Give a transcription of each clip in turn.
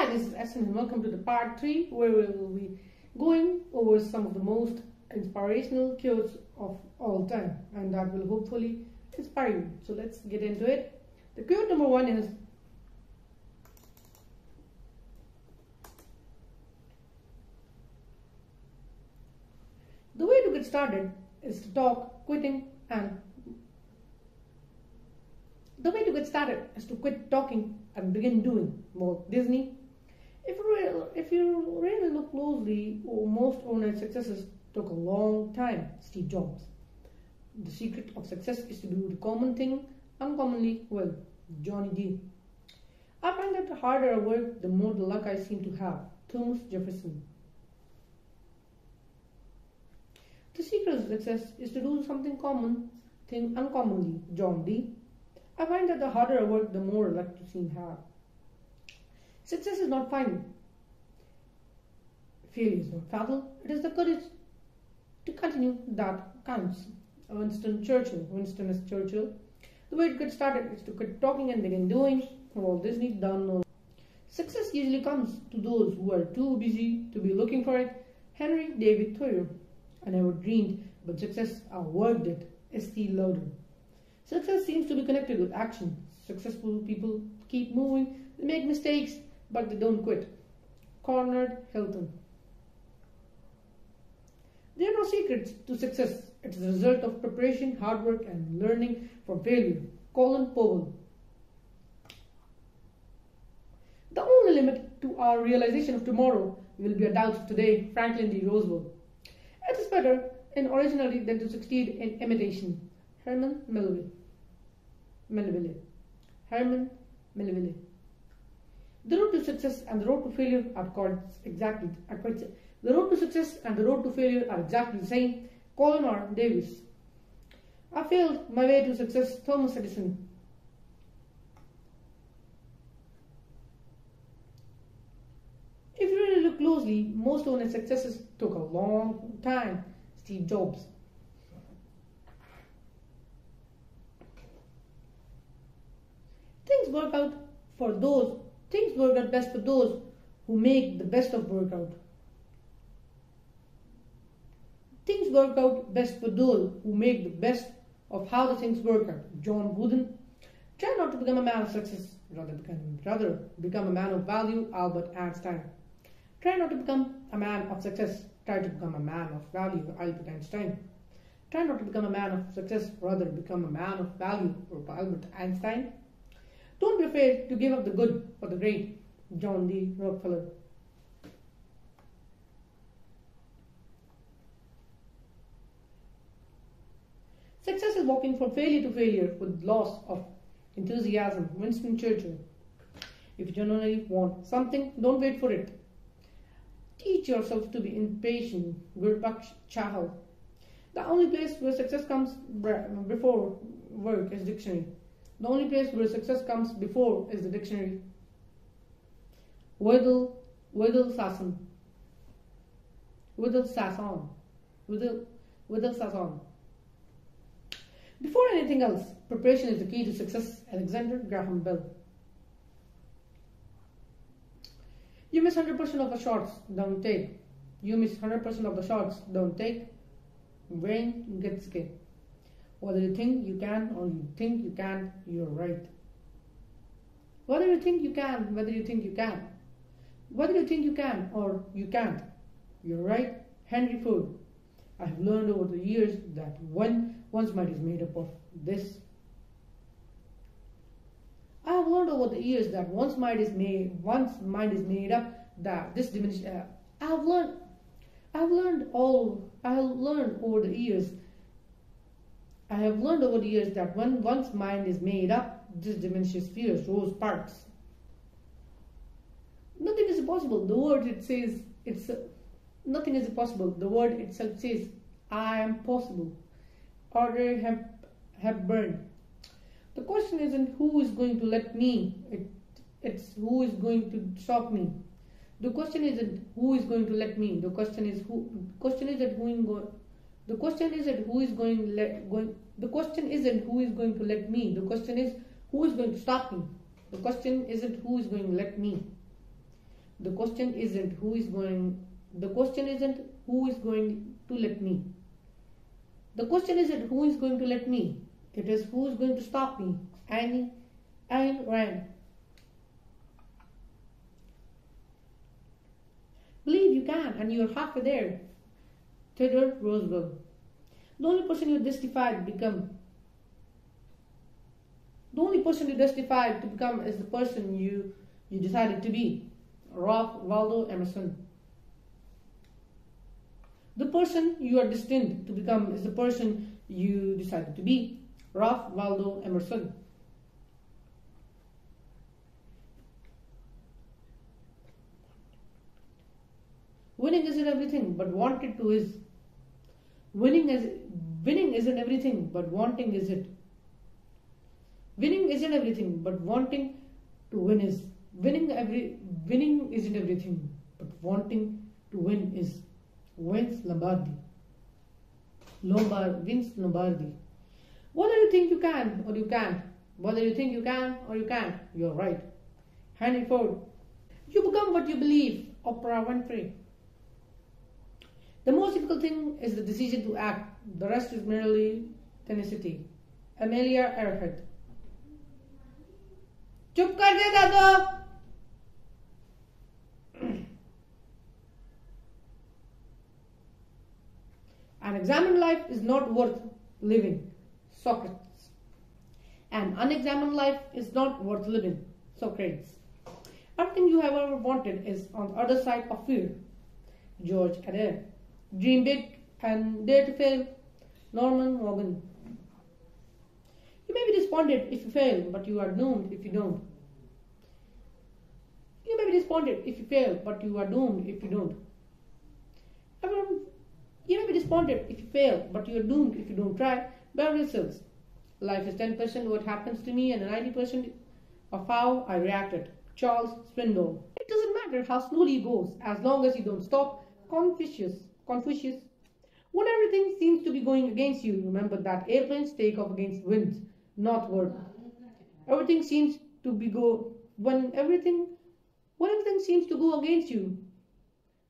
Hi, this is Essen and welcome to the part 3 where we will be going over some of the most inspirational quotes of all time, and that will hopefully inspire you. So let's get into it. The quote number 1 is, the way to get started is to talk, quitting and the way to get started is to quit talking and begin doing. Walt Disney. If you really look closely, most overnight successes took a long time. Steve Jobs. The secret of success is to do the common thing uncommonly well. Johnny D. I find that the harder I work, the more the luck I seem to have. Thomas Jefferson. The secret of success is to do something common thing uncommonly. John D. I find that the harder I work, the more luck I seem to have. Success is not final. Failure is not fatal. It is the courage to continue that counts. Winston is Churchill. The way to get started is to quit talking and begin doing. Walt Disney. Done. Success usually comes to those who are too busy to be looking for it. Henry David Thoreau. I never dreamed but success, I worked it. S.T. Lauder. Success seems to be connected with action. Successful people keep moving, they make mistakes, but they don't quit. Conrad Hilton. There are no secrets to success. It is a result of preparation, hard work, and learning from failure. Colin Powell. The only limit to our realization of tomorrow will be our doubts of today. Franklin D. Roosevelt. It is better in originality than to succeed in imitation. Herman Melville. Herman Melville. The road to success and the road to failure are the road to success and the road to failure are exactly the same. Colin R. Davis. I failed my way to success. Thomas Edison. If you really look closely, most overnight successes took a long time. Steve Jobs. Things work out best for those who make the best of workout. Things work out best for those who make the best of how the things work out. John Wooden. Try not to become a man of success, rather become a man of value. Albert Einstein. Try not to become a man of success, try to become a man of value. Albert Einstein. Try not to become a man of success, rather become a man of value. Albert Einstein. Don't be afraid to give up the good for the great. John D. Rockefeller. Success is walking from failure to failure with loss of enthusiasm. Winston Churchill. If you genuinely want something, don't wait for it. Teach yourself to be impatient. Gurbakhsh Chahal. The only place where success comes before work is dictionary. The only place where success comes before is the dictionary. Widal Sasson. Before anything else, preparation is the key to success. Alexander Graham Bell. You miss 100% of the shots, don't take. You miss 100% of the shots, don't take. Wayne Gretzky. Whether you think you can or you think you can't, you're right. Whether you think you can, whether you think you can. Whether you think you can or you can't, you're right. Henry Ford. I have learned over the years that one's mind is made up of this. I have learned over the years that one's mind is made up that this diminished. I have learned over the years that when one's mind is made up, this diminishes fears. Rose Parks. Nothing is impossible. The word it says nothing is impossible. The word itself says, I am possible. Audrey Hepburn. The question isn't who is going to let me, it's who is going to stop me. The question isn't who is going to let me. The question is who. The question isn't who is going. The question isn't who is going to let me. The question is who is going to stop me. The question isn't who is going to let me. The question isn't who is going. The question isn't who is going to let me. The question isn't who is going to let me. It is who is going to stop me. Ayn Rand. Believe you can, and you are halfway there. Theodore Roosevelt. The only person you justify to become. The only person you justify to become is the person you decided to be. Ralph Waldo Emerson. The person you are destined to become is the person you decided to be. Ralph Waldo Emerson. Winning isn't everything, but wanting to is. Winning isn't everything, but wanting is it. Winning isn't everything, but wanting to win is. Winning isn't everything, but wanting to win is. Vince Lombardi. Vince Lombardi. Whether you think you can or you can't, whether you think you can or you can't, you're right. Henry Ford. You become what you believe. Oprah Winfrey. The most difficult thing is the decision to act. The rest is merely tenacity. Amelia Earhart. चुप कर दे दादो. An examined life is not worth living. Socrates. An unexamined life is not worth living. Socrates. Everything you have ever wanted is on the other side of fear. George Adair. Dream big and dare to fail. Norman Morgan. You may be disappointed if you fail, but you are doomed if you don't. You may be disappointed if you fail, but you are doomed if you don't. You may be disappointed if you fail, but you are doomed if you don't try. Beverly Hills. Life is 10% what happens to me and 90% of how I reacted. Charles Swindoll. It doesn't matter how slowly it goes, as long as you don't stop. Confucius. When everything seems to be going against you, remember that airplanes take off against winds, northward. Everything seems to be when everything seems to go against you.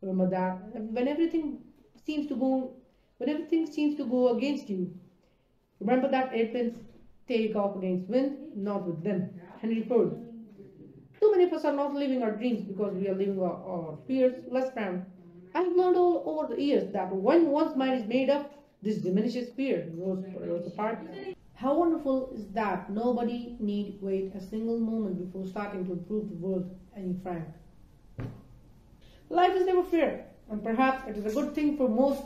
Remember that when everything seems to go against you. Remember that airplanes take off against wind, not with them. Henry Ford. Too many of us are not living our dreams because we are living our fears. Les Brown. I have learned all over the years that when one's mind is made up, this diminishes fear. Rosa Parks. How wonderful is that nobody need wait a single moment before starting to improve the world. Annie Frank. Life is never fair, and perhaps it is a good thing for most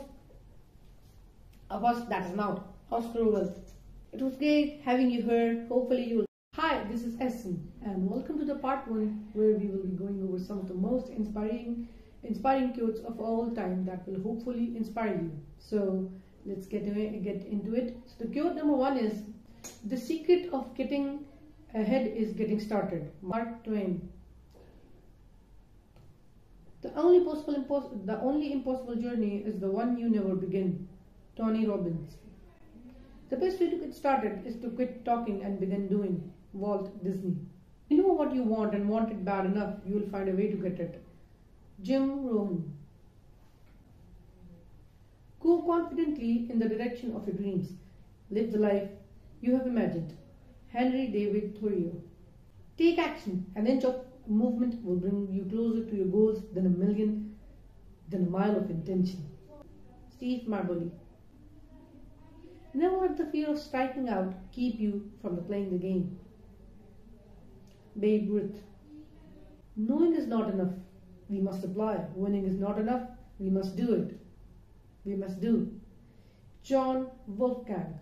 of us that is not. Oscar Wilde. It was great having you here. Hopefully you will. Hi, this is Essen, and welcome to the part 1 where we will be going over some of the most inspiring quotes of all time that will hopefully inspire you. So let's get into it. So the quote number 1 is, "The secret of getting ahead is getting started." Mark Twain. The only impossible journey is the one you never begin. Tony Robbins. The best way to get started is to quit talking and begin doing. Walt Disney. You know what you want and want it bad enough, you will find a way to get it. Jim Rohn. Go confidently in the direction of your dreams. Live the life you have imagined. Henry David Thoreau. Take action. An inch of movement will bring you closer to your goals than a mile of intention. Steve Maraboli. Never let the fear of striking out keep you from playing the game. Babe Ruth. Knowing is not enough. We must apply. Winning is not enough. We must do it. We must do. John Wolfgang.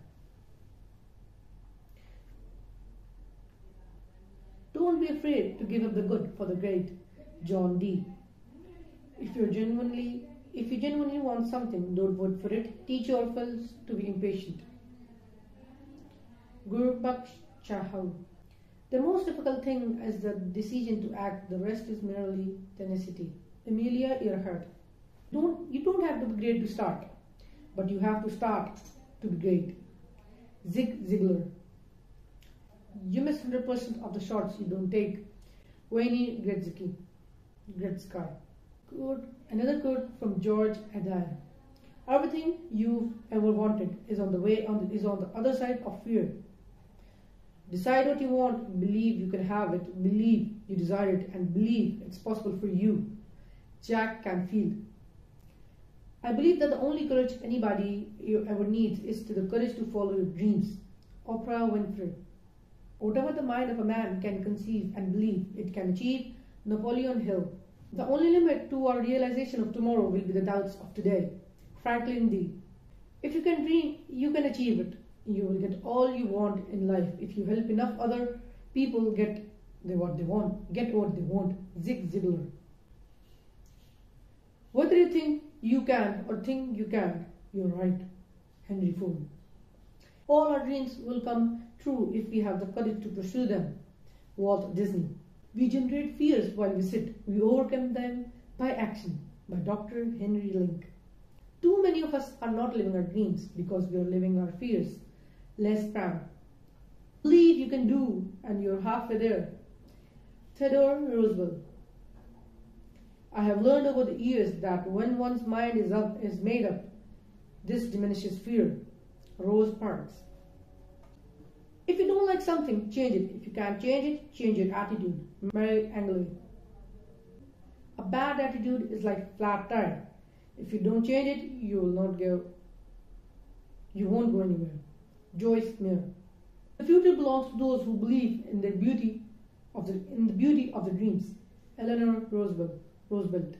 Don't be afraid to give up the good for the great. John Dee. If you genuinely want something, don't vote for it. Teach yourselves to be impatient. Gurbakhsh Chahal. The most difficult thing is the decision to act. The rest is merely tenacity. Amelia Earhart. You don't have to be great to start, but you have to start to be great. Zig Ziglar. You miss 100% of the shots you don't take. Wayne Gretzky. Great sky. Quote, another quote from George Adair. Everything you've ever wanted is on the other side of fear. Decide what you want, believe you can have it, believe you desire it, and believe it's possible for you. Jack Canfield. I believe that the only courage anybody ever needs is the courage to follow your dreams. Oprah Winfrey. Whatever the mind of a man can conceive and believe it can achieve, Napoleon Hill. The only limit to our realization of tomorrow will be the doubts of today. Franklin D. If you can dream, you can achieve it. You will get all you want in life if you help enough other people get what they want. Zig Ziglar. Whether you think you can or think you can't, you're right. Henry Ford. All our dreams will come true if we have the courage to pursue them. Walt Disney. We generate fears while we sit. We overcome them by action. By Dr. Henry Link. Too many of us are not living our dreams because we are living our fears. Les Brown. Believe you can do and you're halfway there. Theodore Roosevelt. I have learned over the years that when one's mind is made up, this diminishes fear. Rose Parks. If you don't like something, change it. If you can't change it, change your attitude. Mary Angley. A bad attitude is like a flat tire. If you don't change it, you won't go anywhere. Joyce Meyer. The future belongs to those who believe in the beauty of the dreams. Eleanor Roosevelt.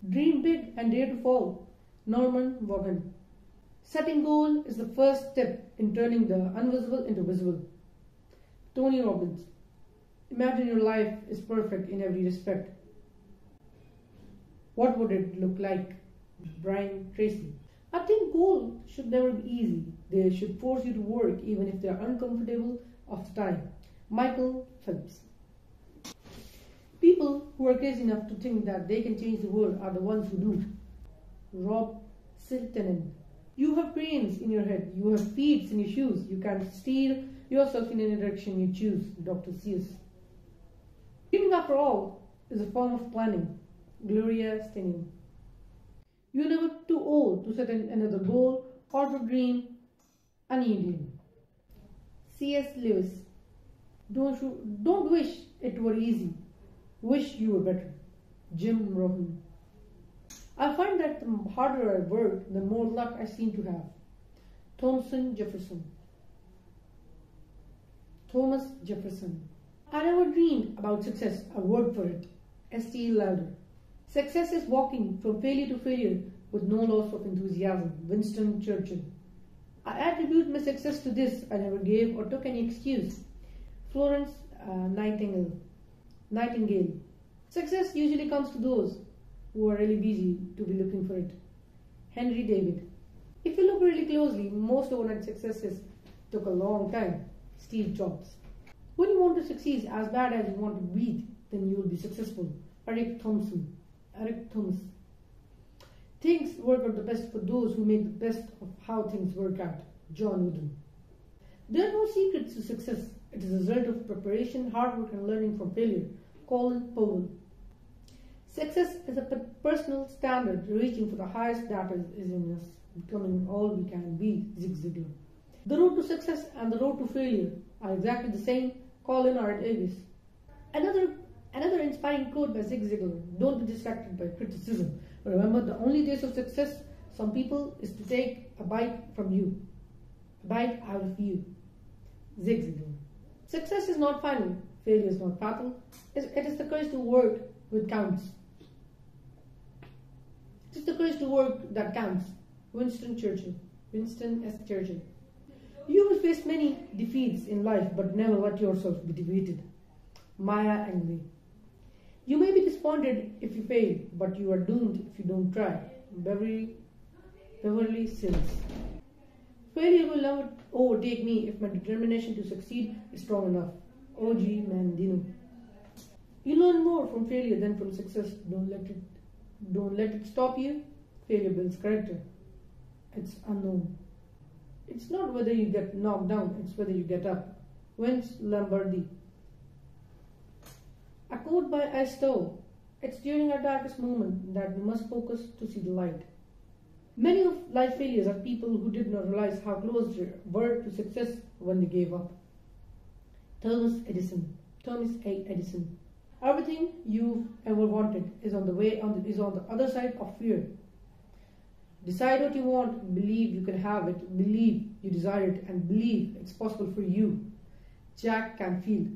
Dream big and dare to fall. Norman Vaughan. Setting goal is the first step in turning the invisible into visible. Tony Robbins. Imagine your life is perfect in every respect. What would it look like? Brian Tracy. I think goals should never be easy. They should force you to work even if they are uncomfortable of the time. Michael Phelps. People who are crazy enough to think that they can change the world are the ones who do. Rob Siltanen. You have brains in your head. You have feet in your shoes. You can steer yourself in any direction you choose. Dr. Seuss. Dreaming, after all, is a form of planning. Gloria Steinem. You're never too old to set another goal or to dream an Indian. C.S. Lewis. Don't wish it were easy. Wish you were better. Jim Rohn. I find that the harder I work, the more luck I seem to have. Thomas Jefferson. I never dreamed about success. I worked for it. S.T. Lauder. Success is walking from failure to failure with no loss of enthusiasm. Winston Churchill. I attribute my success to this. I never gave or took any excuse. Florence Nightingale. Success usually comes to those who are really busy to be looking for it. Henry David. If you look really closely, most overnight successes took a long time. Steve Jobs. When you want to succeed as bad as you want to breathe, then you will be successful. Eric Thomas. Things work out the best for those who make the best of how things work out. John Wooden. There are no secrets to success. It is a result of preparation, hard work, and learning from failure. Colin Powell. Success is a personal standard, reaching for the highest that is in us, becoming all we can be. Zig Ziglar. The road to success and the road to failure are exactly the same. Colin R. Davis. Another inspiring quote by Zig Ziglar. Don't be distracted by criticism. Remember, the only taste of success, some people, is to take a bite from you. A bite out of you. Zig Ziglar. Success is not final. Failure is not fatal. It is the courage to work which counts. It is the courage to work that counts. Winston S. Churchill. You will face many defeats in life, but never let yourself be defeated. Maya Angelou. You may be disappointed if you fail, but you are doomed if you don't try. Beverly Sills. Failure will never overtake me if my determination to succeed is strong enough. O.G. Mandino. You learn more from failure than from success. Don't let it stop you. Failure builds character. It's unknown. It's not whether you get knocked down, it's whether you get up. Vince Lombardi. A quote by Aristotle. It's during our darkest moment that we must focus to see the light. Many of life failures are people who did not realize how close they were to success when they gave up. Thomas A. Edison. Everything you've ever wanted is on the other side of fear. Decide what you want, believe you can have it, believe you desire it, and believe it's possible for you. Jack Canfield.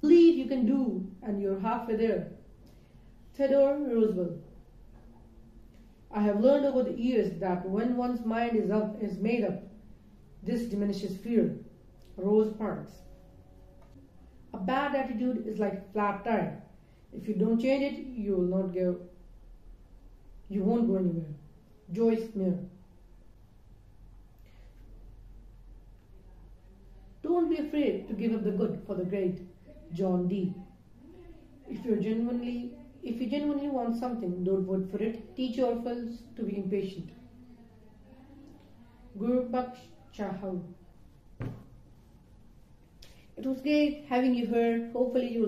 Believe you can do, and you're halfway there. Theodore Roosevelt. I have learned over the years that when one's mind is made up, this diminishes fear. Rosa Parks. A bad attitude is like a flat tire. If you don't change it, you won't go anywhere. Joyce Meyer. Don't be afraid to give up the good for the great. John D. If you genuinely want something, don't vote for it. Teach yourselves to be impatient. Guru Baksh Chahal. It was great having you here. Hopefully you